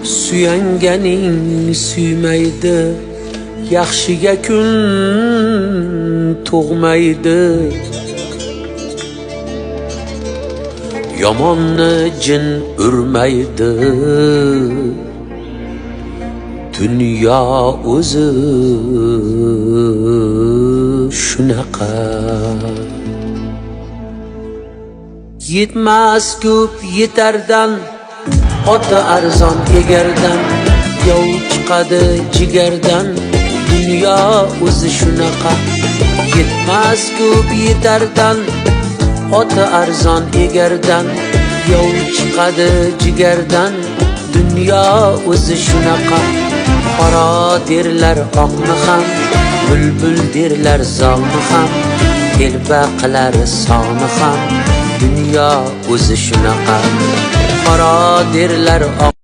Suyanganing suymaydi, yaxshiga kun tug'maydi. Yomonni jin urmaydi, dunyo o'zi shunaqa. Yetmas ko'p yetardan, ota arzon egardan, yov chiqadi jigardan, dunyo o'zi shunaqa. Yetmas ko'p yetardan, ota arzon egardan, yov chiqadi jigardan, dunyo o'zi shunaqa. Qora derlar oqni ham, bulbul derlar zog'ni ham, telba qilar sog'ni ham, dunyo o'zi shunaqa. Qora derlar oq